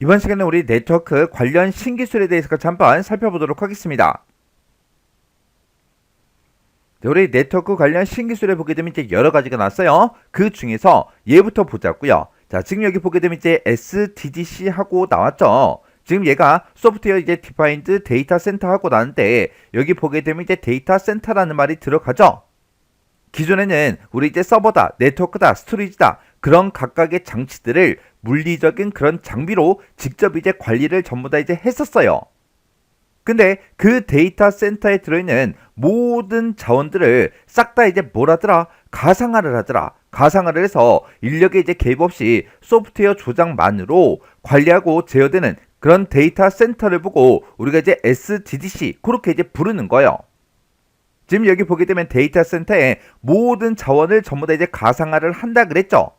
이번 시간에 우리 네트워크 관련 신기술에 대해서 같이 한번 살펴보도록 하겠습니다. 우리 네트워크 관련 신기술에 보게 되면 이제 여러 가지가 나왔어요. 그 중에서 얘부터 보자고요. 자, 지금 여기 보게 되면 이제 SDDC 하고 나왔죠. 지금 얘가 소프트웨어 이제 디파인드 데이터 센터 하고 나왔는데 여기 보게 되면 이제 데이터 센터라는 말이 들어가죠. 기존에는 우리 이제 서버다, 네트워크다, 스토리지다 그런 각각의 장치들을 물리적인 그런 장비로 직접 이제 관리를 전부 다 이제 했었어요. 근데 그 데이터 센터에 들어있는 모든 자원들을 싹 다 이제 뭐라더라? 가상화를 하더라. 가상화를 해서 인력의 이제 개입 없이 소프트웨어 조작만으로 관리하고 제어되는 그런 데이터 센터를 보고 우리가 이제 SDDC 그렇게 이제 부르는 거예요. 지금 여기 보게 되면 데이터 센터에 모든 자원을 전부 다 이제 가상화를 한다 그랬죠.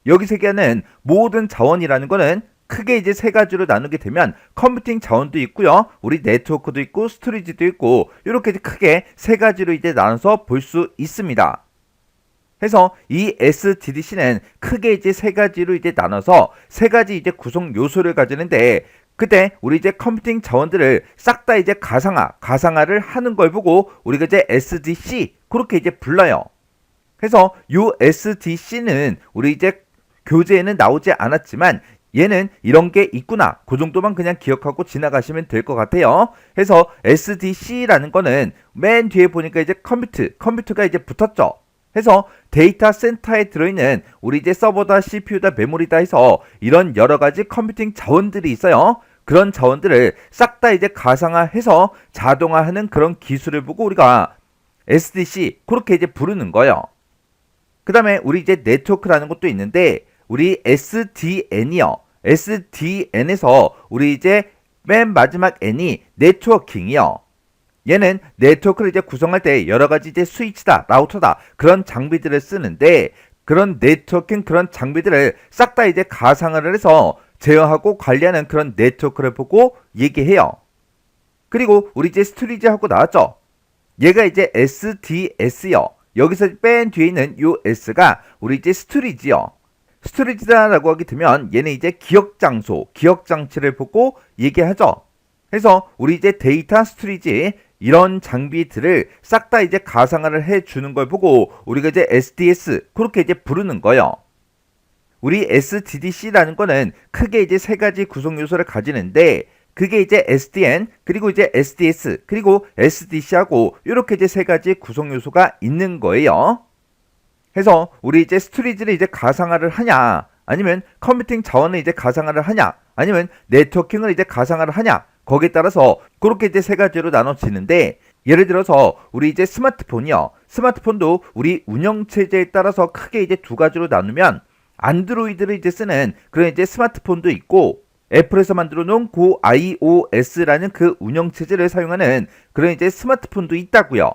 여기서 얘기하는 모든 자원이라는 거는 크게 이제 세 가지로 나누게 되면 컴퓨팅 자원도 있고요. 우리 네트워크도 있고 스토리지도 있고 이렇게 크게 세 가지로 이제 나눠서 볼 수 있습니다. 그래서 이 SDDC는 크게 이제 세 가지로 이제 나눠서 세 가지 이제 구성 요소를 가지는데 그때 우리 이제 컴퓨팅 자원들을 싹 다 이제 가상화를 하는 걸 보고 우리가 이제 SDC 그렇게 이제 불러요. 그래서 요 SDC는 우리 이제 교재에는 나오지 않았지만 얘는 이런 게 있구나. 그 정도만 그냥 기억하고 지나가시면 될 것 같아요. 그래서 SDC라는 거는 맨 뒤에 보니까 이제 컴퓨터가 이제 붙었죠. 해서 데이터 센터에 들어있는 우리 이제 서버다, CPU다, 메모리다 해서 이런 여러 가지 컴퓨팅 자원들이 있어요. 그런 자원들을 싹 다 이제 가상화해서 자동화하는 그런 기술을 보고 우리가 SDC 그렇게 이제 부르는 거예요. 그 다음에 우리 이제 네트워크라는 것도 있는데 우리 SDN이요. SDN에서 우리 이제 맨 마지막 N이 네트워킹이요. 얘는 네트워크를 이제 구성할 때 여러 가지 이제 스위치다, 라우터다 그런 장비들을 쓰는데 그런 네트워킹 그런 장비들을 싹 다 이제 가상화를 해서 제어하고 관리하는 그런 네트워크를 보고 얘기해요. 그리고 우리 이제 스토리지 하고 나왔죠. 얘가 이제 SDS요. 여기서 맨 뒤에 있는 요 S가 우리 이제 스토리지요. 스토리지다라고 하게 되면 얘는 이제 기억 장소, 기억 장치를 보고 얘기하죠. 그래서 우리 이제 데이터 스토리지 이런 장비들을 싹 다 이제 가상화를 해주는 걸 보고 우리가 이제 SDS 그렇게 이제 부르는 거예요. 우리 SDDC라는 거는 크게 이제 세 가지 구성 요소를 가지는데 그게 이제 SDN 그리고 이제 SDS 그리고 SDC하고 이렇게 이제 세 가지 구성 요소가 있는 거예요. 해서 우리 이제 스토리지를 이제 가상화를 하냐 아니면 컴퓨팅 자원을 이제 가상화를 하냐 아니면 네트워킹을 이제 가상화를 하냐 거기에 따라서 그렇게 이제 세 가지로 나눠지는데 예를 들어서 우리 이제 스마트폰이요. 스마트폰도 우리 운영체제에 따라서 크게 이제 두 가지로 나누면 안드로이드를 이제 쓰는 그런 이제 스마트폰도 있고 애플에서 만들어 놓은 고 iOS라는 그 운영체제를 사용하는 그런 이제 스마트폰도 있다고요.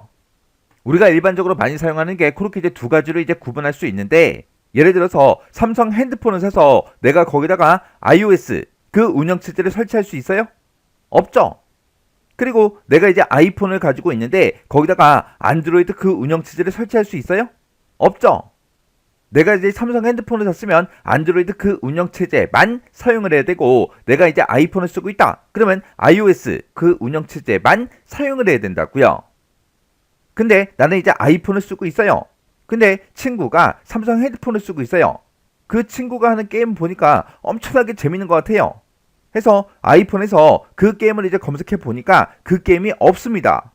우리가 일반적으로 많이 사용하는 게 그렇게 이제 두 가지로 이제 구분할 수 있는데 예를 들어서 삼성 핸드폰을 사서 내가 거기다가 iOS 그 운영체제를 설치할 수 있어요? 없죠. 그리고 내가 이제 아이폰을 가지고 있는데 거기다가 안드로이드 그 운영체제를 설치할 수 있어요? 없죠. 내가 이제 삼성 핸드폰을 샀으면 안드로이드 그 운영체제만 사용을 해야 되고 내가 이제 아이폰을 쓰고 있다. 그러면 iOS 그 운영체제만 사용을 해야 된다고요. 근데 나는 이제 아이폰을 쓰고 있어요. 근데 친구가 삼성 핸드폰을 쓰고 있어요. 그 친구가 하는 게임 보니까 엄청나게 재밌는 것 같아요. 해서 아이폰에서 그 게임을 이제 검색해 보니까 그 게임이 없습니다.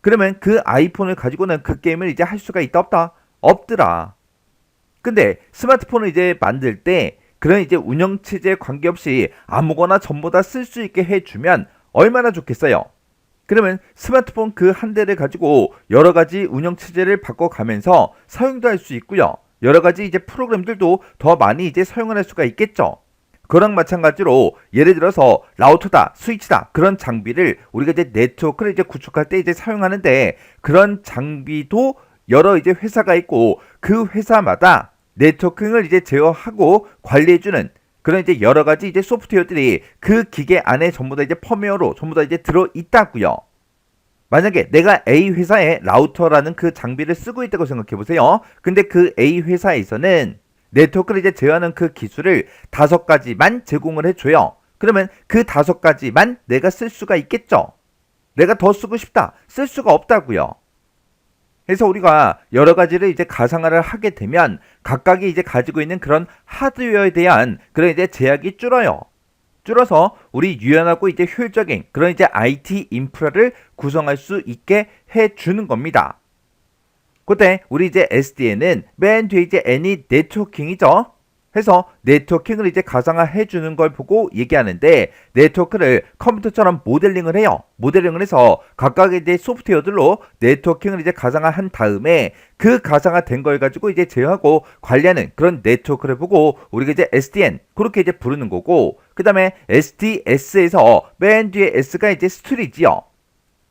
그러면 그 아이폰을 가지고는 그 게임을 이제 할 수가 있다 없다? 없더라. 근데 스마트폰을 이제 만들 때 그런 이제 운영체제에 관계없이 아무거나 전부 다 쓸 수 있게 해주면 얼마나 좋겠어요. 그러면 스마트폰 그 한 대를 가지고 여러 가지 운영체제를 바꿔가면서 사용도 할 수 있고요. 여러 가지 이제 프로그램들도 더 많이 이제 사용을 할 수가 있겠죠. 그랑 마찬가지로 예를 들어서 라우터다, 스위치다 그런 장비를 우리가 이제 네트워크를 이제 구축할 때 이제 사용하는데 그런 장비도 여러 이제 회사가 있고 그 회사마다 네트워킹을 이제 제어하고 관리해주는 그런 이제 여러 가지 이제 소프트웨어들이 그 기계 안에 전부 다 이제 펌웨어로 전부 다 이제 들어 있다고요. 만약에 내가 A 회사의 라우터라는 그 장비를 쓰고 있다고 생각해 보세요. 근데 그 A 회사에서는 네트워크를 이제 제어하는 그 기술을 5가지만 제공을 해줘요. 그러면 그 5가지만 내가 쓸 수가 있겠죠. 내가 더 쓰고 싶다. 쓸 수가 없다고요. 그래서 우리가 여러 가지를 이제 가상화를 하게 되면 각각이 이제 가지고 있는 그런 하드웨어에 대한 그런 이제 제약이 줄어요. 줄어서 우리 유연하고 이제 효율적인 그런 이제 IT 인프라를 구성할 수 있게 해 주는 겁니다. 그때 우리 이제 SDN은 맨 뒤에 이제 N이 네트워킹이죠. 해서 네트워킹을 이제 가상화해 주는 걸 보고 얘기하는데 네트워크를 컴퓨터처럼 모델링을 해요. 모델링을 해서 각각의 이제 소프트웨어들로 네트워킹을 이제 가상화한 다음에 그 가상화된 걸 가지고 이제 제어하고 관리하는 그런 네트워크를 보고 우리가 이제 SDN 그렇게 이제 부르는 거고 그 다음에 SDS에서 맨 뒤에 S가 이제 스토리지요.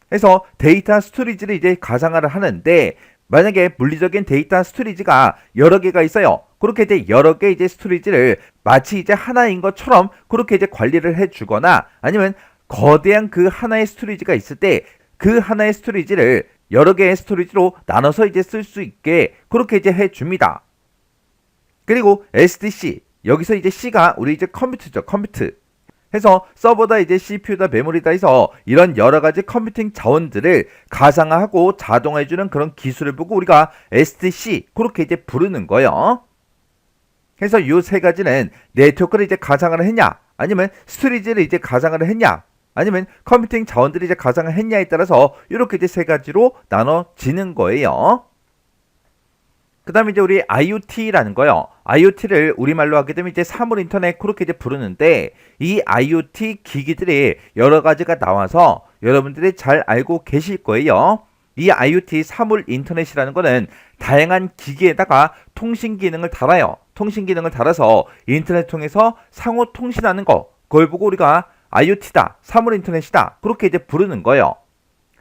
그래서 데이터 스토리지를 이제 가상화를 하는데 만약에 물리적인 데이터 스토리지가 여러 개가 있어요. 그렇게 이제 여러 개 이제 스토리지를 마치 이제 하나인 것처럼 그렇게 이제 관리를 해주거나 아니면 거대한 그 하나의 스토리지가 있을 때 그 하나의 스토리지를 여러 개의 스토리지로 나눠서 이제 쓸 수 있게 그렇게 이제 해줍니다. 그리고 SDC 여기서 이제 C가 우리 이제 컴퓨터죠. 컴퓨터. 해서 서버다 이제 CPU다 메모리다 해서 이런 여러 가지 컴퓨팅 자원들을 가상화하고 자동화해주는 그런 기술을 보고 우리가 SDC 그렇게 이제 부르는 거예요. 그래서 이 세 가지는 네트워크를 이제 가상화를 했냐 아니면 스토리지를 이제 가상화를 했냐 아니면 컴퓨팅 자원들을 이제 가상화를 했냐에 따라서 이렇게 이제 세 가지로 나눠지는 거예요. 그 다음에 이제 우리 IoT라는 거요. IoT를 우리말로 하게 되면 이제 사물 인터넷 그렇게 이제 부르는데 이 IoT 기기들이 여러 가지가 나와서 여러분들이 잘 알고 계실 거예요. 이 IoT 사물 인터넷이라는 거는 다양한 기기에다가 통신 기능을 달아요. 통신 기능을 달아서 인터넷 통해서 상호 통신하는 거. 그걸 보고 우리가 IoT다, 사물 인터넷이다. 그렇게 이제 부르는 거예요.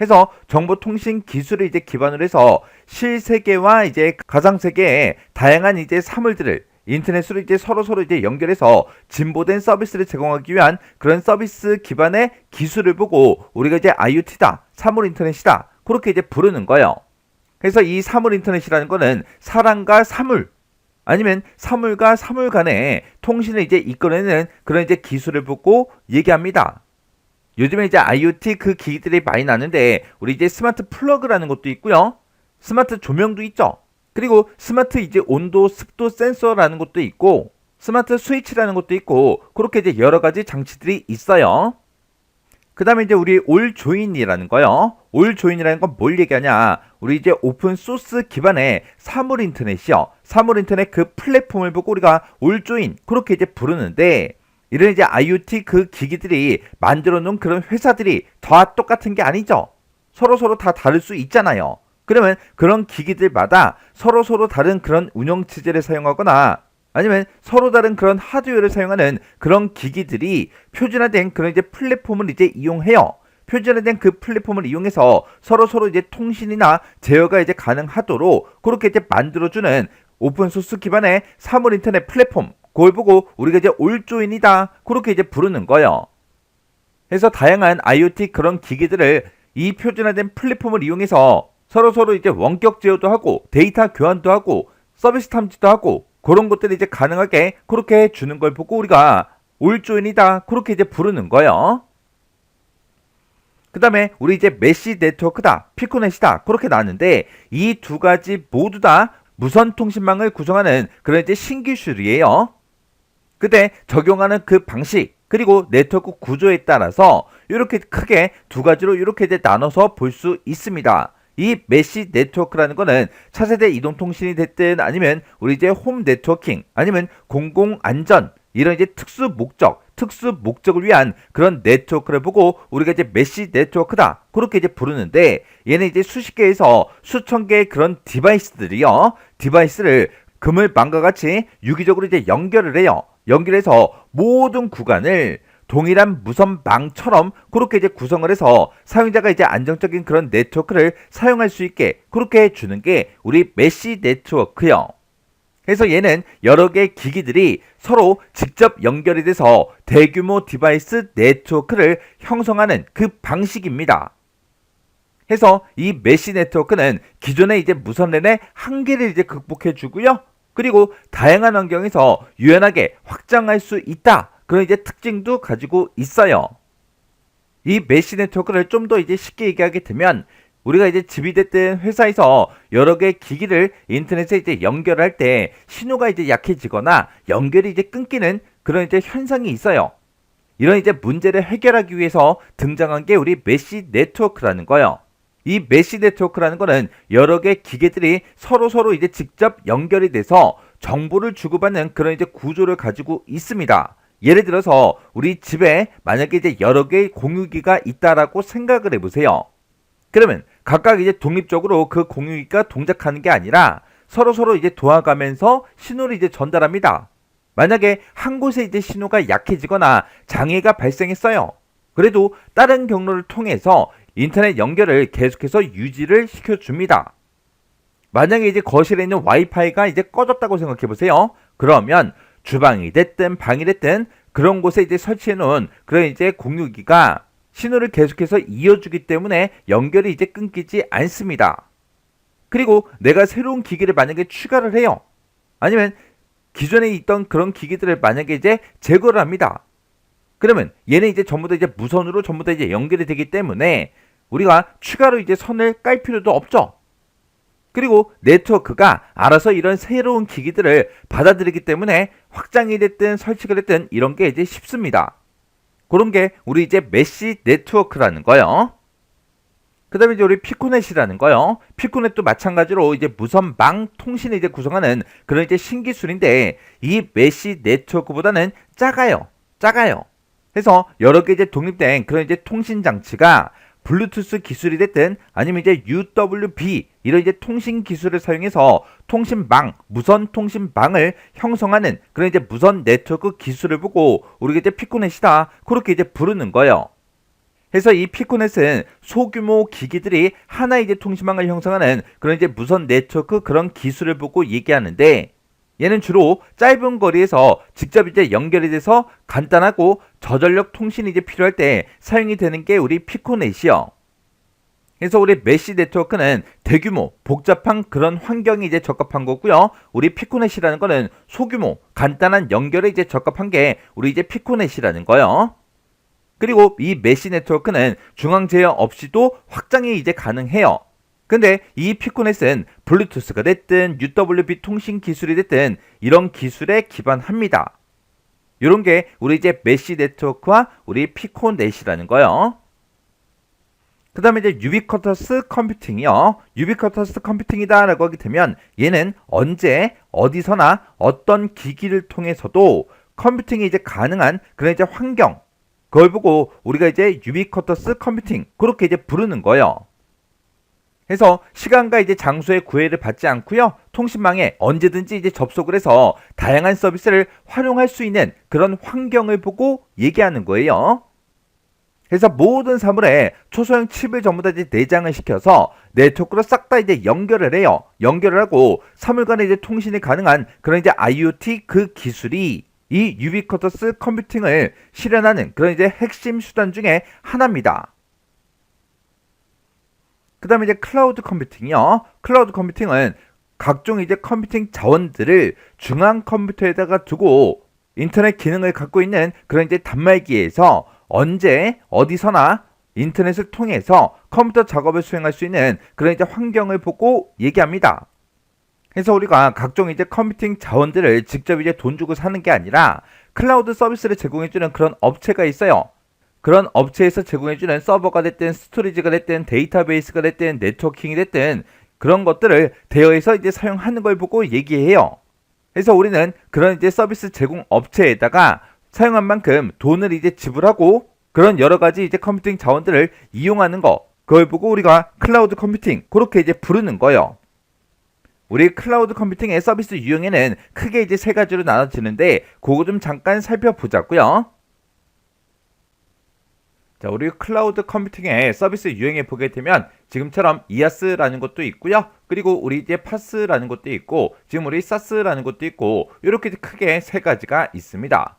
해서 정보통신 기술을 이제 기반으로 해서 실세계와 이제 가상세계의 다양한 이제 사물들을 인터넷으로 이제 서로 이제 연결해서 진보된 서비스를 제공하기 위한 그런 서비스 기반의 기술을 보고 우리가 이제 IoT다, 사물 인터넷이다. 그렇게 이제 부르는 거예요. 그래서 이 사물 인터넷이라는 거는 사람과 사물 아니면 사물과 사물 간의 통신을 이제 이끌어내는 그런 이제 기술을 보고 얘기합니다. 요즘에 이제 IoT 그 기기들이 많이 나는데 우리 이제 스마트 플러그라는 것도 있고요. 스마트 조명도 있죠. 그리고 스마트 이제 온도 습도 센서라는 것도 있고 스마트 스위치라는 것도 있고 그렇게 이제 여러 가지 장치들이 있어요. 그 다음에 이제 우리 올 조인이라는 거요. 올 조인이라는 건 뭘 얘기하냐. 우리 이제 오픈 소스 기반의 사물 인터넷이요. 사물 인터넷 그 플랫폼을 보고 우리가 올 조인 그렇게 이제 부르는데 이런 이제 IoT 그 기기들이 만들어 놓은 그런 회사들이 다 똑같은 게 아니죠. 서로 다 다를 수 있잖아요. 그러면 그런 기기들마다 서로 다른 그런 운영 체제를 사용하거나 아니면 서로 다른 그런 하드웨어를 사용하는 그런 기기들이 표준화된 그런 이제 플랫폼을 이제 이용해요. 표준화된 그 플랫폼을 이용해서 서로 이제 통신이나 제어가 이제 가능하도록 그렇게 이제 만들어주는 오픈소스 기반의 사물 인터넷 플랫폼. 그걸 보고 우리가 이제 올조인이다 그렇게 이제 부르는 거예요. 그래서 다양한 IoT 그런 기기들을 이 표준화된 플랫폼을 이용해서 서로 이제 원격 제어도 하고 데이터 교환도 하고 서비스 탐지도 하고 그런 것들이 이제 가능하게 그렇게 해주는 걸 보고 우리가 올조인이다 그렇게 이제 부르는 거예요. 그 다음에 우리 이제 메시 네트워크다 피코넷이다 그렇게 나왔는데 이 두 가지 모두 다 무선 통신망을 구성하는 그런 이제 신기술이에요. 그때 적용하는 그 방식 그리고 네트워크 구조에 따라서 이렇게 크게 두 가지로 이렇게 이제 나눠서 볼 수 있습니다. 이 메시 네트워크라는 거는 차세대 이동통신이 됐든 아니면 우리 이제 홈 네트워킹 아니면 공공안전 이런 이제 특수 목적을 위한 그런 네트워크를 보고 우리가 이제 메시 네트워크다 그렇게 이제 부르는데 얘는 이제 수십 개에서 수천 개의 그런 디바이스를 그물망과 같이 유기적으로 이제 연결을 해요. 연결해서 모든 구간을 동일한 무선망처럼 그렇게 이제 구성을 해서 사용자가 이제 안정적인 그런 네트워크를 사용할 수 있게 그렇게 해주는 게 우리 메시 네트워크요. 그래서 얘는 여러 개의 기기들이 서로 직접 연결이 돼서 대규모 디바이스 네트워크를 형성하는 그 방식입니다. 해서 이 메시 네트워크는 기존의 이제 무선랜의 한계를 이제 극복해 주고요. 그리고 다양한 환경에서 유연하게 확장할 수 있다. 그런 이제 특징도 가지고 있어요. 이 메시 네트워크를 좀 더 이제 쉽게 얘기하게 되면 우리가 이제 집이 됐든 회사에서 여러 개의 기기를 인터넷에 이제 연결할 때 신호가 이제 약해지거나 연결이 이제 끊기는 그런 이제 현상이 있어요. 이런 이제 문제를 해결하기 위해서 등장한 게 우리 메시 네트워크라는 거예요. 이 메시 네트워크라는 거는 여러 개 기계들이 서로 이제 직접 연결이 돼서 정보를 주고받는 그런 이제 구조를 가지고 있습니다. 예를 들어서 우리 집에 만약에 이제 여러 개의 공유기가 있다라고 생각을 해보세요. 그러면 각각 이제 독립적으로 그 공유기가 동작하는 게 아니라 서로 이제 도와가면서 신호를 이제 전달합니다. 만약에 한 곳에 이제 신호가 약해지거나 장애가 발생했어요. 그래도 다른 경로를 통해서 인터넷 연결을 계속해서 유지를 시켜줍니다. 만약에 이제 거실에 있는 와이파이가 이제 꺼졌다고 생각해 보세요. 그러면 주방이 됐든 방이 됐든 그런 곳에 이제 설치해 놓은 그런 이제 공유기가 신호를 계속해서 이어주기 때문에 연결이 이제 끊기지 않습니다. 그리고 내가 새로운 기기를 만약에 추가를 해요. 아니면 기존에 있던 그런 기기들을 만약에 이제 제거를 합니다. 그러면 얘는 이제 전부 다 이제 무선으로 전부 다 이제 연결이 되기 때문에 우리가 추가로 이제 선을 깔 필요도 없죠. 그리고 네트워크가 알아서 이런 새로운 기기들을 받아들이기 때문에 확장이 됐든 설치가 됐든 이런 게 이제 쉽습니다. 그런 게 우리 이제 메시 네트워크라는 거요. 그 다음에 이제 우리 피코넷이라는 거요. 피코넷도 마찬가지로 이제 무선망 통신을 이제 구성하는 그런 이제 신기술인데 이 메시 네트워크보다는 작아요. 그래서 여러 개 이제 독립된 그런 이제 통신 장치가 블루투스 기술이 됐든 아니면 이제 UWB 이런 이제 통신 기술을 사용해서 통신망, 무선 통신망을 형성하는 그런 이제 무선 네트워크 기술을 보고 우리가 이제 피코넷이다 그렇게 이제 부르는 거예요. 그래서 이 피코넷은 소규모 기기들이 하나의 이제 통신망을 형성하는 그런 이제 무선 네트워크 그런 기술을 보고 얘기하는데 얘는 주로 짧은 거리에서 직접 이제 연결이 돼서 간단하고 저전력 통신이 이제 필요할 때 사용이 되는 게 우리 피코넷이요. 그래서 우리 메시 네트워크는 대규모 복잡한 그런 환경이 이제 적합한 거고요. 우리 피코넷이라는 거는 소규모 간단한 연결에 이제 적합한 게 우리 이제 피코넷이라는 거요. 그리고 이 메시 네트워크는 중앙 제어 없이도 확장이 이제 가능해요. 근데 이 피코넷은 블루투스가 됐든 UWB 통신 기술이 됐든 이런 기술에 기반합니다. 이런 게 우리 이제 메시 네트워크와 우리 피코넷이라는 거요. 그 다음에 이제 유비쿼터스 컴퓨팅이요. 유비쿼터스 컴퓨팅이다 라고 하게 되면 얘는 언제 어디서나 어떤 기기를 통해서도 컴퓨팅이 이제 가능한 그런 이제 환경 그걸 보고 우리가 이제 유비쿼터스 컴퓨팅 그렇게 이제 부르는 거예요. 그래서 시간과 이제 장소의 구애를 받지 않고요. 통신망에 언제든지 이제 접속을 해서 다양한 서비스를 활용할 수 있는 그런 환경을 보고 얘기하는 거예요. 그래서 모든 사물에 초소형 칩을 전부 다 이제 내장을 시켜서 네트워크로 싹 다 이제 연결을 해요. 연결을 하고 사물 간의 이제 통신이 가능한 그런 이제 IoT 그 기술이 이 유비쿼터스 컴퓨팅을 실현하는 그런 이제 핵심 수단 중에 하나입니다. 그 다음에 이제 클라우드 컴퓨팅이요. 클라우드 컴퓨팅은 각종 이제 컴퓨팅 자원들을 중앙 컴퓨터에다가 두고 인터넷 기능을 갖고 있는 그런 이제 단말기에서 언제 어디서나 인터넷을 통해서 컴퓨터 작업을 수행할 수 있는 그런 이제 환경을 보고 얘기합니다. 그래서 우리가 각종 이제 컴퓨팅 자원들을 직접 이제 돈 주고 사는 게 아니라 클라우드 서비스를 제공해주는 그런 업체가 있어요. 그런 업체에서 제공해주는 서버가 됐든 스토리지가 됐든 데이터베이스가 됐든 네트워킹이 됐든 그런 것들을 대여해서 이제 사용하는 걸 보고 얘기해요. 그래서 우리는 그런 이제 서비스 제공 업체에다가 사용한 만큼 돈을 이제 지불하고 그런 여러 가지 이제 컴퓨팅 자원들을 이용하는 거 그걸 보고 우리가 클라우드 컴퓨팅 그렇게 이제 부르는 거예요. 우리 클라우드 컴퓨팅의 서비스 유형에는 크게 이제 세 가지로 나눠지는데 그거 좀 잠깐 살펴보자고요. 자, 우리 클라우드 컴퓨팅의 서비스 유형에 보게 되면 지금처럼 이아스라는 것도 있고요. 그리고 우리 이제 파스라는 것도 있고 지금 우리 사스라는 것도 있고 이렇게 크게 세 가지가 있습니다.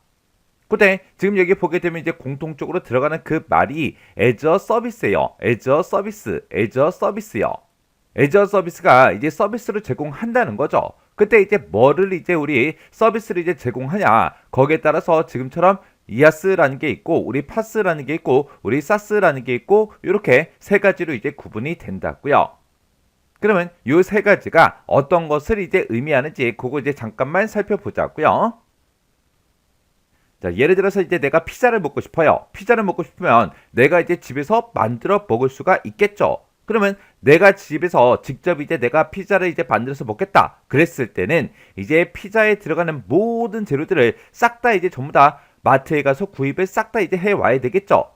근데 지금 여기 보게 되면 이제 공통적으로 들어가는 그 말이 애저 서비스예요. 애저 서비스요. 애저 서비스가 이제 서비스를 제공한다는 거죠. 그때 이제 뭐를 이제 우리 서비스를 이제 제공하냐 거기에 따라서 지금처럼 이아스라는 게 있고 우리 파스라는 게 있고 우리 사스라는 게 있고 이렇게 세 가지로 이제 구분이 된다고요. 그러면 이 세 가지가 어떤 것을 이제 의미하는지 그거 이제 잠깐만 살펴보자고요. 자, 예를 들어서 이제 내가 피자를 먹고 싶어요. 피자를 먹고 싶으면 내가 이제 집에서 만들어 먹을 수가 있겠죠. 그러면 내가 집에서 직접 이제 내가 피자를 이제 만들어서 먹겠다. 그랬을 때는 이제 피자에 들어가는 모든 재료들을 싹 다 이제 전부 다 마트에 가서 구입을 싹 다 이제 해 와야 되겠죠.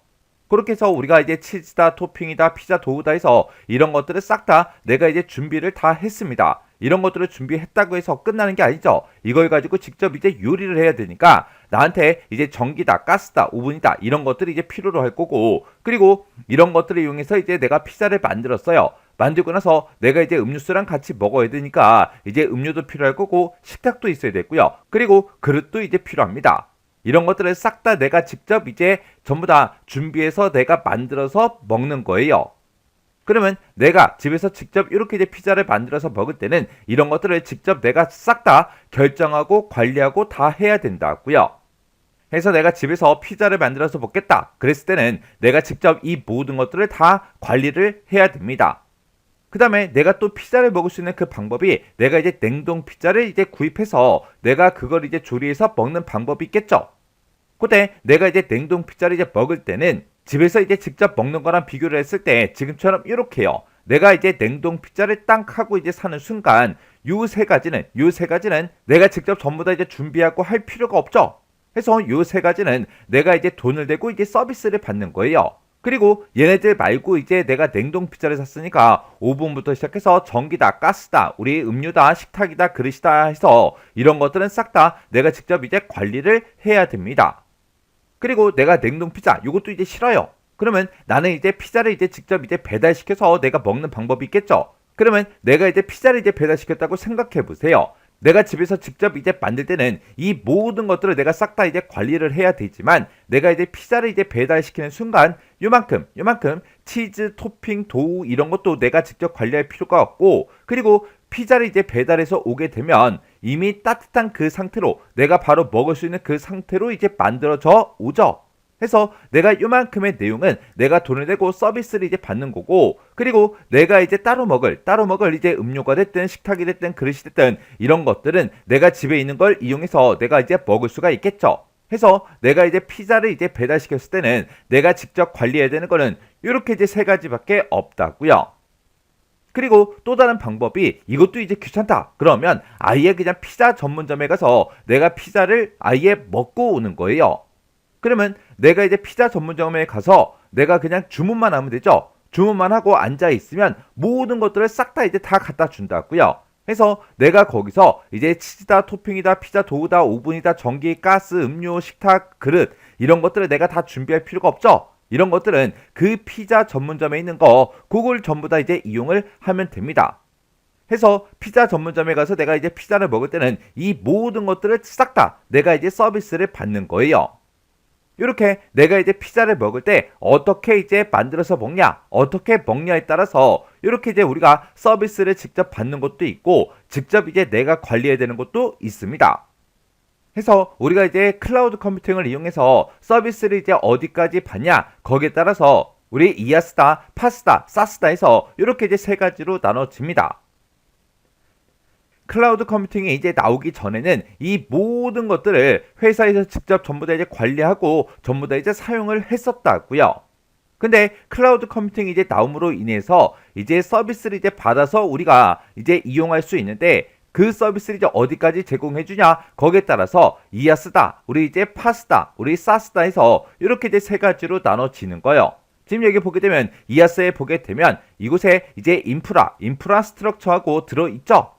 그렇게 해서 우리가 이제 치즈다, 토핑이다, 피자 도우다 해서 이런 것들을 싹 다 내가 이제 준비를 다 했습니다. 이런 것들을 준비했다고 해서 끝나는 게 아니죠. 이걸 가지고 직접 이제 요리를 해야 되니까 나한테 이제 전기다, 가스다, 오븐이다 이런 것들이 이제 필요로 할 거고, 그리고 이런 것들을 이용해서 이제 내가 피자를 만들었어요. 만들고 나서 내가 이제 음료수랑 같이 먹어야 되니까 이제 음료도 필요할 거고 식탁도 있어야 되고요. 그리고 그릇도 이제 필요합니다. 이런 것들을 싹 다 내가 직접 이제 전부 다 준비해서 내가 만들어서 먹는 거예요. 그러면 내가 집에서 직접 이렇게 이제 피자를 만들어서 먹을 때는 이런 것들을 직접 내가 싹 다 결정하고 관리하고 다 해야 된다고요. 해서 내가 집에서 피자를 만들어서 먹겠다. 그랬을 때는 내가 직접 이 모든 것들을 다 관리를 해야 됩니다. 그 다음에 내가 또 피자를 먹을 수 있는 그 방법이 내가 이제 냉동 피자를 이제 구입해서 내가 그걸 이제 조리해서 먹는 방법이 있겠죠. 근데 내가 이제 냉동 피자를 이제 먹을 때는 집에서 이제 직접 먹는 거랑 비교를 했을 때 지금처럼 이렇게요. 내가 이제 냉동 피자를 딱 하고 이제 사는 순간 요 세 가지는 내가 직접 전부 다 이제 준비하고 할 필요가 없죠. 그래서 요 세 가지는 내가 이제 돈을 내고 이제 서비스를 받는 거예요. 그리고 얘네들 말고 이제 내가 냉동 피자를 샀으니까 오븐부터 시작해서 전기다, 가스다, 우리 음료다, 식탁이다, 그릇이다 해서 이런 것들은 싹 다 내가 직접 이제 관리를 해야 됩니다. 그리고 내가 냉동 피자 이것도 이제 싫어요. 그러면 나는 이제 피자를 이제 직접 이제 배달시켜서 내가 먹는 방법이 있겠죠. 그러면 내가 이제 피자를 이제 배달시켰다고 생각해 보세요. 내가 집에서 직접 이제 만들 때는 이 모든 것들을 내가 싹 다 이제 관리를 해야 되지만 내가 이제 피자를 이제 배달시키는 순간 요만큼 치즈, 토핑, 도우 이런 것도 내가 직접 관리할 필요가 없고, 그리고 피자를 이제 배달해서 오게 되면 이미 따뜻한 그 상태로 내가 바로 먹을 수 있는 그 상태로 이제 만들어져 오죠. 해서 내가 요만큼의 내용은 내가 돈을 내고 서비스를 이제 받는 거고, 그리고 내가 이제 따로 먹을 이제 음료가 됐든 식탁이 됐든 그릇이 됐든 이런 것들은 내가 집에 있는 걸 이용해서 내가 이제 먹을 수가 있겠죠. 해서 내가 이제 피자를 이제 배달시켰을 때는 내가 직접 관리해야 되는 거는 이렇게 이제 세 가지밖에 없다고요. 그리고 또 다른 방법이 이것도 이제 귀찮다. 그러면 아예 그냥 피자 전문점에 가서 내가 피자를 아예 먹고 오는 거예요. 그러면 내가 이제 피자 전문점에 가서 내가 그냥 주문만 하면 되죠. 주문만 하고 앉아 있으면 모든 것들을 싹 다 이제 다 갖다 준다고요. 해서 내가 거기서 이제 치즈다, 토핑이다, 피자 도우다, 오븐이다, 전기, 가스, 음료, 식탁, 그릇 이런 것들을 내가 다 준비할 필요가 없죠. 이런 것들은 그 피자 전문점에 있는 거 그걸 전부 다 이제 이용을 하면 됩니다. 해서 피자 전문점에 가서 내가 이제 피자를 먹을 때는 이 모든 것들을 싹 다 내가 이제 서비스를 받는 거예요. 이렇게 내가 이제 피자를 먹을 때 어떻게 이제 만들어서 먹냐, 어떻게 먹냐에 따라서 이렇게 이제 우리가 서비스를 직접 받는 것도 있고 직접 이제 내가 관리해야 되는 것도 있습니다. 해서 우리가 이제 클라우드 컴퓨팅을 이용해서 서비스를 이제 어디까지 받냐 거기에 따라서 우리 이아스다, 파스다, 사스다 해서 이렇게 이제 세 가지로 나눠집니다. 클라우드 컴퓨팅이 이제 나오기 전에는 이 모든 것들을 회사에서 직접 전부 다 이제 관리하고 전부 다 이제 사용을 했었다고요. 근데 클라우드 컴퓨팅이 이제 나옴으로 인해서 이제 서비스를 이제 받아서 우리가 이제 이용할 수 있는데 그 서비스를 이제 어디까지 제공해 주냐 거기에 따라서 이아스다, 우리 이제 파스다, 우리 사스다 해서 이렇게 이제 세 가지로 나눠지는 거예요. 지금 여기 보게 되면 이아스에 보게 되면 이곳에 이제 인프라 스트럭처하고 들어있죠.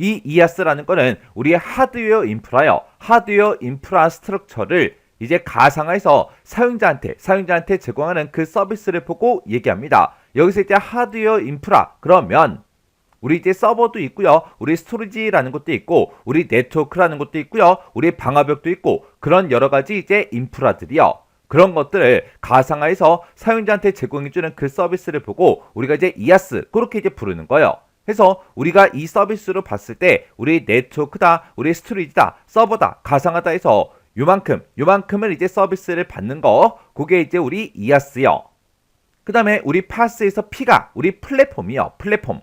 이 이아스라는 거는 우리의 하드웨어 인프라요. 하드웨어 인프라 스트럭처를 이제 가상화해서 사용자한테 제공하는 그 서비스를 보고 얘기합니다. 여기서 이제 하드웨어 인프라 그러면 우리 이제 서버도 있고요. 우리 스토리지라는 것도 있고 우리 네트워크라는 것도 있고요. 우리 방화벽도 있고 그런 여러 가지 이제 인프라들이요. 그런 것들을 가상화해서 사용자한테 제공해주는 그 서비스를 보고 우리가 이제 이아스 그렇게 이제 부르는 거예요. 해서 우리가 이 서비스로 봤을 때 우리 네트워크다, 우리 스토리지다, 서버다, 가상하다 해서 요만큼을 이제 서비스를 받는 거, 그게 이제 우리 이아스요. 그 다음에 우리 파스에서 P가 우리 플랫폼이요. 플랫폼.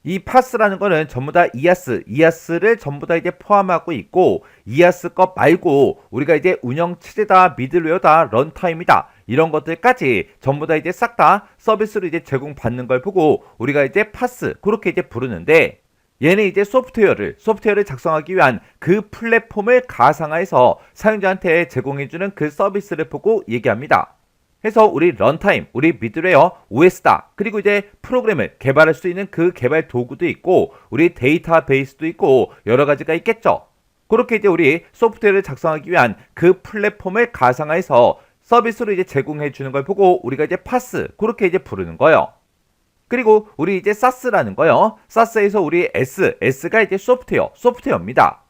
이 파스라는 거는 전부 다 이아스를 전부 다 이제 포함하고 있고, 이아스 것 말고 우리가 이제 운영 체제다, 미들웨어다, 런타임이다, 이런 것들까지 전부 다 이제 싹 다 서비스로 이제 제공받는 걸 보고 우리가 이제 파스, 그렇게 이제 부르는데, 얘는 이제 소프트웨어를 작성하기 위한 그 플랫폼을 가상화해서 사용자한테 제공해주는 그 서비스를 보고 얘기합니다. 해서 우리 런타임, 우리 미드웨어 OS다. 그리고 이제 프로그램을 개발할 수 있는 그 개발 도구도 있고, 우리 데이터베이스도 있고, 여러 가지가 있겠죠. 그렇게 이제 우리 소프트웨어를 작성하기 위한 그 플랫폼을 가상화해서 서비스로 이제 제공해 주는 걸 보고 우리가 이제 파스, 그렇게 이제 부르는 거예요. 그리고 우리 이제 사스라는 거요. 사스에서 우리 S가 이제 소프트웨어입니다.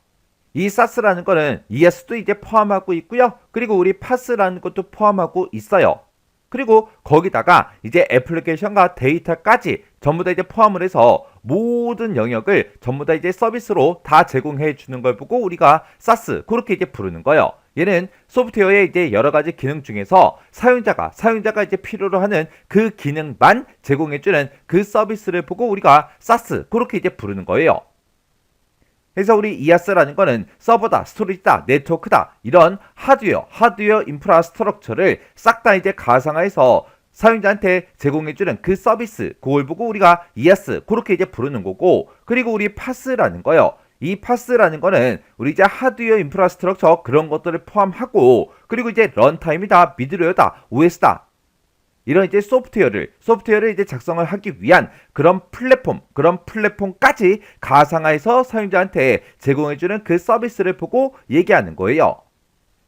이 사스라는 거는 ES도 이제 포함하고 있고요. 그리고 우리 파스라는 것도 포함하고 있어요. 그리고 거기다가 이제 애플리케이션과 데이터까지 전부 다 이제 포함을 해서 모든 영역을 전부 다 이제 서비스로 다 제공해 주는 걸 보고 우리가 사스, 그렇게 이제 부르는 거예요. 얘는 소프트웨어의 이제 여러 가지 기능 중에서 사용자가 이제 필요로 하는 그 기능만 제공해 주는 그 서비스를 보고 우리가 사스, 그렇게 이제 부르는 거예요. 그래서 우리 이아스라는 거는 서버다, 스토리지다, 네트워크다, 이런 하드웨어 인프라스트럭처를 싹 다 이제 가상화해서 사용자한테 제공해주는 그 서비스, 그걸 보고 우리가 이아스, 그렇게 이제 부르는 거고, 그리고 우리 파스라는 거요. 이 파스라는 거는 우리 이제 하드웨어 인프라스트럭처 그런 것들을 포함하고, 그리고 이제 런타임이다, 미드웨어다, OS다, 이런 이제 소프트웨어를 이제 작성을 하기 위한 그런 플랫폼까지 가상화해서 사용자한테 제공해주는 그 서비스를 보고 얘기하는 거예요.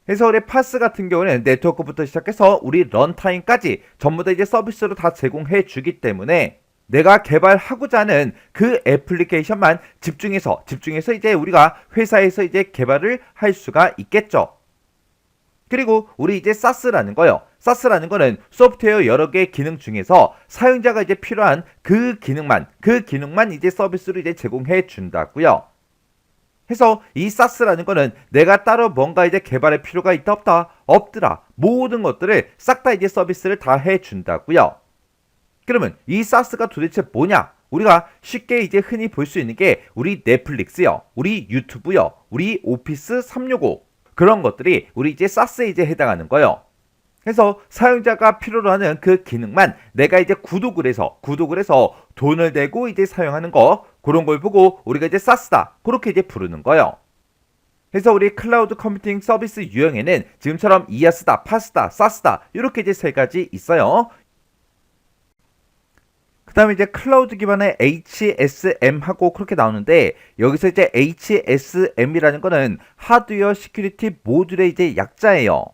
그래서 우리 파스 같은 경우는 네트워크부터 시작해서 우리 런타임까지 전부 다 이제 서비스로 다 제공해 주기 때문에 내가 개발하고자 하는 그 애플리케이션만 집중해서 이제 우리가 회사에서 이제 개발을 할 수가 있겠죠. 그리고 우리 이제 사스라는 거요. 사스라는 거는 소프트웨어 여러 개의 기능 중에서 사용자가 이제 필요한 그 기능만 이제 서비스로 이제 제공해 준다고요. 해서 이 사스라는 거는 내가 따로 뭔가 이제 개발할 필요가 있다 없더라, 모든 것들을 싹 다 이제 서비스를 다 해 준다고요. 그러면 이 사스가 도대체 뭐냐? 우리가 쉽게 이제 흔히 볼 수 있는 게 우리 넷플릭스요, 우리 유튜브요, 우리 오피스 365, 그런 것들이 우리 이제 사스에 이제 해당하는 거예요. 그래서 사용자가 필요로 하는 그 기능만 내가 이제 구독을 해서 돈을 내고 이제 사용하는 거, 그런 걸 보고 우리가 이제 사스다, 그렇게 이제 부르는 거예요. 그래서 우리 클라우드 컴퓨팅 서비스 유형에는 지금처럼 이아스다, 파스다, 사스다, 이렇게 이제 세 가지 있어요. 그 다음에 이제 클라우드 기반의 HSM하고 그렇게 나오는데, 여기서 이제 HSM이라는 거는 하드웨어 시큐리티 모듈의 이제 약자예요.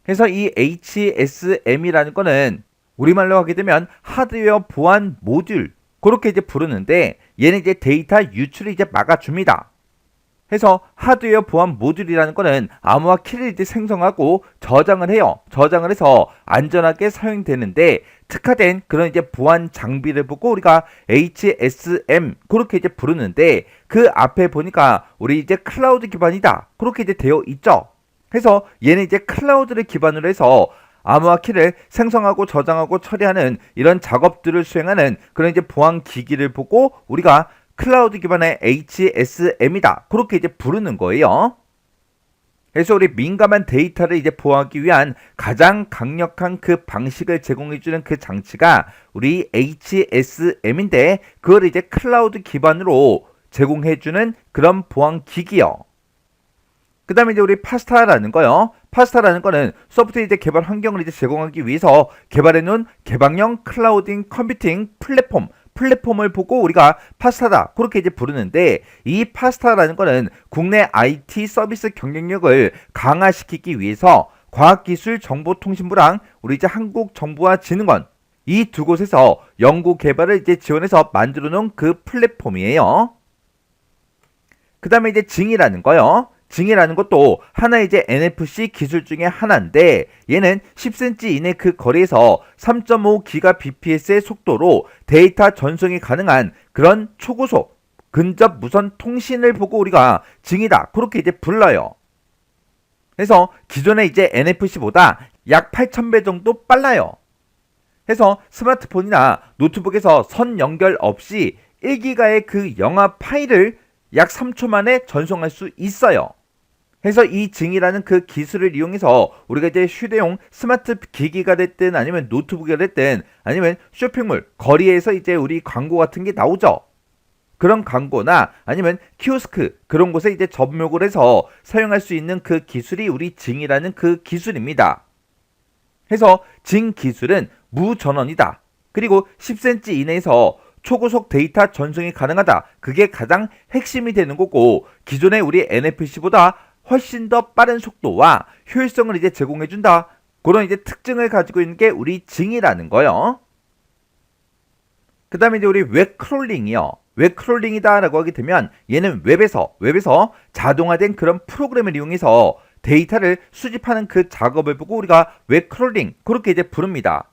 그래서 이 HSM이라는 거는 우리말로 하게 되면 하드웨어 보안 모듈, 그렇게 이제 부르는데, 얘는 이제 데이터 유출을 이제 막아줍니다. 그래서 하드웨어 보안 모듈이라는 거는 암호화 키를 이제 생성하고 저장을 해요. 저장을 해서 안전하게 사용되는데 특화된 그런 이제 보안 장비를 보고 우리가 HSM, 그렇게 이제 부르는데, 그 앞에 보니까 우리 이제 클라우드 기반이다, 그렇게 이제 되어 있죠. 그래서 얘는 이제 클라우드를 기반으로 해서 암호화 키를 생성하고 저장하고 처리하는 이런 작업들을 수행하는 그런 이제 보안 기기를 보고 우리가 클라우드 기반의 HSM이다, 그렇게 이제 부르는 거예요. 그래서 우리 민감한 데이터를 이제 보호하기 위한 가장 강력한 그 방식을 제공해주는 그 장치가 우리 HSM인데, 그걸 이제 클라우드 기반으로 제공해주는 그런 보안 기기요. 그 다음에 이제 우리 파스타라는 거요. 파스타라는 거는 소프트웨어 이제 개발 환경을 이제 제공하기 위해서 개발해놓은 개방형 클라우드 컴퓨팅 플랫폼을 보고 우리가 파스타다, 그렇게 이제 부르는데, 이 파스타라는 거는 국내 IT 서비스 경쟁력을 강화시키기 위해서 과학기술정보통신부랑 우리 이제 한국정보화진흥원, 이 두 곳에서 연구 개발을 이제 지원해서 만들어 놓은 그 플랫폼이에요. 그 다음에 이제 징이라는 거요. 징이라는 것도 하나의 이제 NFC 기술 중에 하나인데, 얘는 10cm 이내 그 거리에서 3.5GBps의 속도로 데이터 전송이 가능한 그런 초고속 근접 무선 통신을 보고 우리가 징이다, 그렇게 이제 불러요. 해서 기존의 이제 NFC보다 약 8,000배 정도 빨라요. 해서 스마트폰이나 노트북에서 선 연결 없이 1기가의 그 영화 파일을 약 3초 만에 전송할 수 있어요. 해서 이 징이라는 그 기술을 이용해서 우리가 이제 휴대용 스마트 기기가 됐든 아니면 노트북이 됐든 아니면 쇼핑몰, 거리에서 이제 우리 광고 같은 게 나오죠. 그런 광고나 아니면 키오스크 그런 곳에 이제 접목을 해서 사용할 수 있는 그 기술이 우리 징이라는 그 기술입니다. 해서 징 기술은 무전원이다. 그리고 10cm 이내에서 초고속 데이터 전송이 가능하다. 그게 가장 핵심이 되는 거고 기존의 우리 NFC보다 훨씬 더 빠른 속도와 효율성을 이제 제공해준다. 그런 이제 특징을 가지고 있는 게 우리 징이라는 거요. 그 다음에 이제 우리 웹 크롤링이요. 웹 크롤링이다 라고 하게 되면 얘는 웹에서 자동화된 그런 프로그램을 이용해서 데이터를 수집하는 그 작업을 보고 우리가 웹 크롤링 그렇게 이제 부릅니다.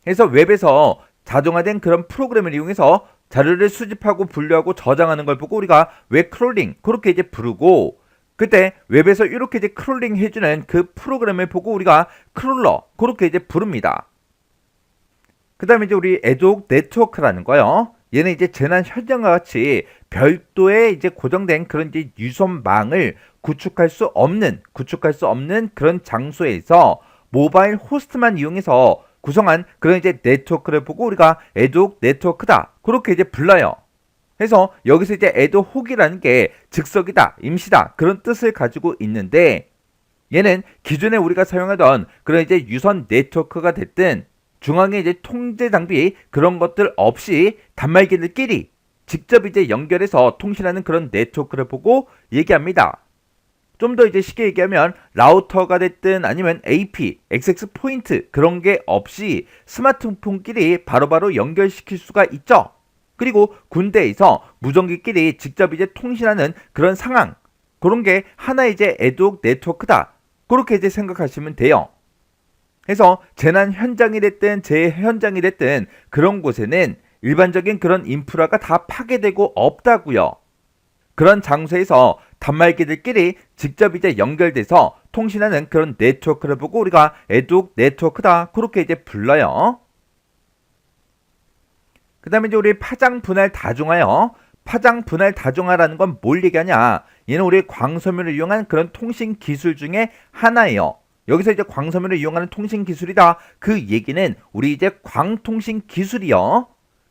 그래서 웹에서 자동화된 그런 프로그램을 이용해서 자료를 수집하고 분류하고 저장하는 걸 보고 우리가 웹 크롤링 그렇게 이제 부르고 그때 웹에서 이렇게 이제 크롤링 해주는 그 프로그램을 보고 우리가 크롤러 그렇게 이제 부릅니다. 그 다음에 이제 우리 애독 네트워크라는 거요. 얘는 이제 재난 현장과 같이 별도의 이제 고정된 그런 이제 유선망을 구축할 수 없는 그런 장소에서 모바일 호스트만 이용해서 구성한 그런 이제 네트워크를 보고 우리가 애독 네트워크다 그렇게 이제 불러요. 그래서 여기서 이제 애독혹이라는 게 즉석이다, 임시다 그런 뜻을 가지고 있는데 얘는 기존에 우리가 사용하던 그런 이제 유선 네트워크가 됐든 중앙에 이제 통제 장비 그런 것들 없이 단말기들끼리 직접 이제 연결해서 통신하는 그런 네트워크를 보고 얘기합니다. 좀 더 이제 쉽게 얘기하면 라우터가 됐든 아니면 AP, XX 포인트 그런 게 없이 스마트폰끼리 바로바로 연결시킬 수가 있죠. 그리고 군대에서 무전기끼리 직접 이제 통신하는 그런 상황 그런 게 하나의 이제 애독 네트워크다. 그렇게 이제 생각하시면 돼요. 그래서 재난 현장이 됐든 재해 현장이 됐든 그런 곳에는 일반적인 그런 인프라가 다 파괴되고 없다고요. 그런 장소에서 단말기들끼리 직접 이제 연결돼서 통신하는 그런 네트워크를 보고 우리가 애독 네트워크다 그렇게 이제 불러요. 그 다음에 이제 우리 파장 분할 다중화요. 파장 분할 다중화라는 건 뭘 얘기하냐? 얘는 우리 광섬유를 이용한 그런 통신 기술 중에 하나예요. 여기서 이제 광섬유를 이용하는 통신 기술이다. 그 얘기는 우리 이제 광통신 기술이요.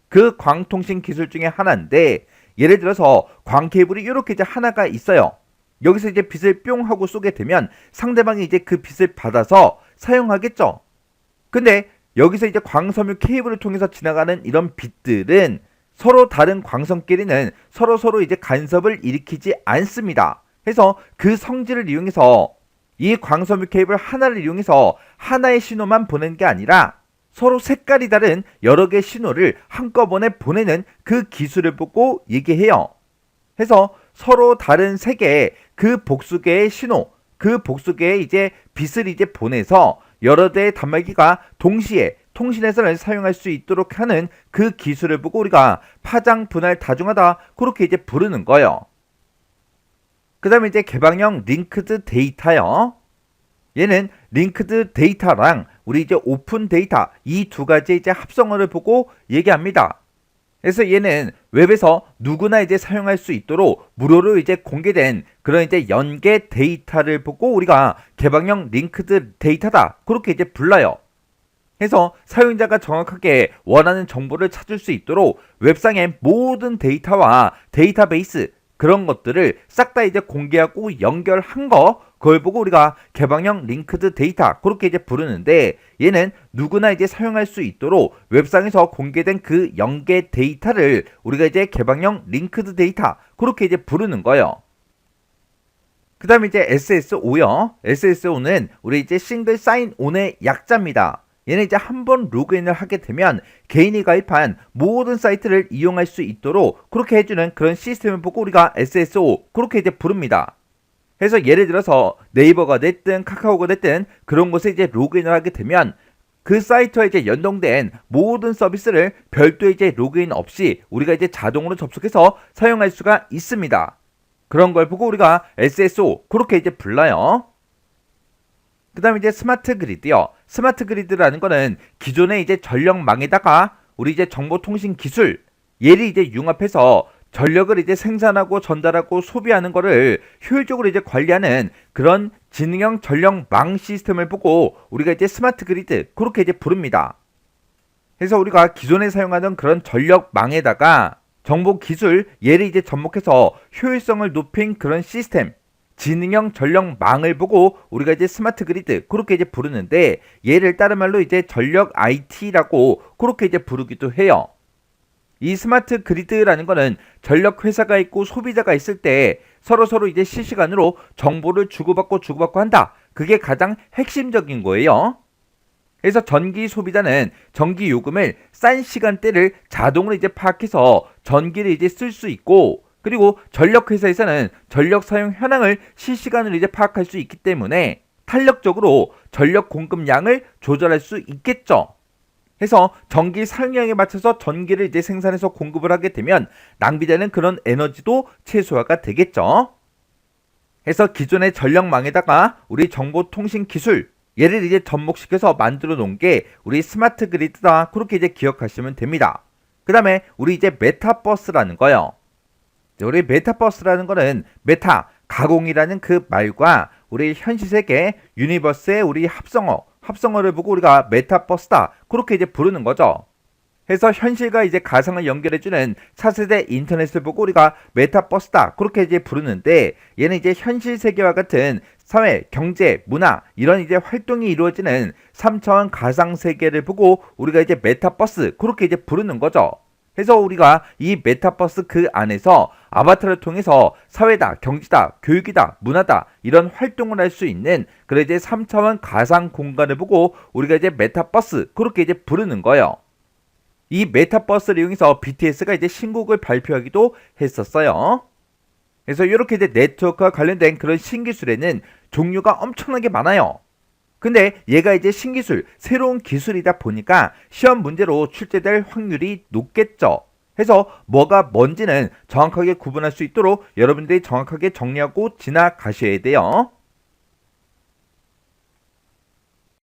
그 광통신 기술 중에 하나인데 예를 들어서 광 케이블이 이렇게 이제 하나가 있어요. 여기서 이제 빛을 뿅 하고 쏘게 되면 상대방이 이제 그 빛을 받아서 사용하겠죠. 근데 여기서 이제 광섬유 케이블을 통해서 지나가는 이런 빛들은 서로 다른 광선끼리는 서로 이제 간섭을 일으키지 않습니다. 그래서 그 성질을 이용해서 이 광섬유 케이블 하나를 이용해서 하나의 신호만 보내는 게 아니라 서로 색깔이 다른 여러 개의 신호를 한꺼번에 보내는 그 기술을 보고 얘기해요. 해서 서로 다른 색의 그 복수계의 신호, 그 복수계의 이제 빛을 이제 보내서 여러 대의 단말기가 동시에 통신해서는 사용할 수 있도록 하는 그 기술을 보고 우리가 파장 분할 다중화다 그렇게 이제 부르는 거예요. 그 다음에 이제 개방형 링크드 데이터요. 얘는 링크드 데이터랑 우리 이제 오픈 데이터 이 두 가지 이제 합성어를 보고 얘기합니다. 그래서 얘는 웹에서 누구나 이제 사용할 수 있도록 무료로 이제 공개된 그런 이제 연계 데이터를 보고 우리가 개방형 링크드 데이터다 그렇게 이제 불러요. 그래서 사용자가 정확하게 원하는 정보를 찾을 수 있도록 웹상의 모든 데이터와 데이터베이스 그런 것들을 싹 다 이제 공개하고 연결한 거 그걸 보고 우리가 개방형 링크드 데이터 그렇게 이제 부르는데 얘는 누구나 이제 사용할 수 있도록 웹상에서 공개된 그 연계 데이터를 우리가 이제 개방형 링크드 데이터 그렇게 이제 부르는 거예요. 그 다음에 이제 SSO요. SSO는 우리 이제 싱글 사인 온의 약자입니다. 얘는 이제 한번 로그인을 하게 되면 개인이 가입한 모든 사이트를 이용할 수 있도록 그렇게 해주는 그런 시스템을 보고 우리가 SSO 그렇게 이제 부릅니다. 그래서 예를 들어서 네이버가 됐든 카카오가 됐든 그런 곳에 이제 로그인을 하게 되면 그 사이트와 이제 연동된 모든 서비스를 별도의 이제 로그인 없이 우리가 이제 자동으로 접속해서 사용할 수가 있습니다. 그런 걸 보고 우리가 SSO 그렇게 이제 불러요. 그 다음에 이제 스마트 그리드요. 스마트 그리드라는 거는 기존의 이제 전력망에다가 우리 이제 정보통신 기술, 얘를 이제 융합해서 전력을 이제 생산하고 전달하고 소비하는 거를 효율적으로 이제 관리하는 그런 지능형 전력망 시스템을 보고 우리가 이제 스마트 그리드, 그렇게 이제 부릅니다. 그래서 우리가 기존에 사용하던 그런 전력망에다가 정보 기술, 얘를 이제 접목해서 효율성을 높인 그런 시스템, 지능형 전력망을 보고 우리가 이제 스마트 그리드, 그렇게 이제 부르는데, 얘를 다른 말로 이제 전력 IT라고 그렇게 이제 부르기도 해요. 이 스마트 그리드라는 거는 전력 회사가 있고 소비자가 있을 때 서로 이제 실시간으로 정보를 주고받고 한다. 그게 가장 핵심적인 거예요. 그래서 전기 소비자는 전기 요금을 싼 시간대를 자동으로 이제 파악해서 전기를 이제 쓸 수 있고, 그리고 전력 회사에서는 전력 사용 현황을 실시간으로 이제 파악할 수 있기 때문에 탄력적으로 전력 공급량을 조절할 수 있겠죠. 해서 전기 사용량에 맞춰서 전기를 이제 생산해서 공급을 하게 되면 낭비되는 그런 에너지도 최소화가 되겠죠. 해서 기존의 전력망에다가 우리 정보통신 기술, 얘를 이제 접목시켜서 만들어 놓은 게 우리 스마트 그리드다. 그렇게 이제 기억하시면 됩니다. 그 다음에 우리 이제 메타버스라는 거요. 우리 메타버스라는 거는 메타, 가공이라는 그 말과 우리 현실 세계 유니버스의 우리 합성어를 보고 우리가 메타버스다. 그렇게 이제 부르는 거죠. 해서 현실과 이제 가상을 연결해주는 차세대 인터넷을 보고 우리가 메타버스다. 그렇게 이제 부르는데, 얘는 이제 현실 세계와 같은 사회, 경제, 문화 이런 이제 활동이 이루어지는 3차원 가상 세계를 보고 우리가 이제 메타버스, 그렇게 이제 부르는 거죠. 해서 우리가 이 메타버스 그 안에서 아바타를 통해서 사회다, 경제다, 교육이다, 문화다 이런 활동을 할 수 있는 그런 이제 3차원 가상 공간을 보고 우리가 이제 메타버스, 그렇게 이제 부르는 거예요. 이 메타버스를 이용해서 BTS가 이제 신곡을 발표하기도 했었어요. 그래서 이렇게 이제 네트워크와 관련된 그런 신기술에는 종류가 엄청나게 많아요. 근데 얘가 이제 신기술, 새로운 기술이다 보니까 시험 문제로 출제될 확률이 높겠죠. 해서 뭐가 뭔지는 정확하게 구분할 수 있도록 여러분들이 정확하게 정리하고 지나가셔야 돼요.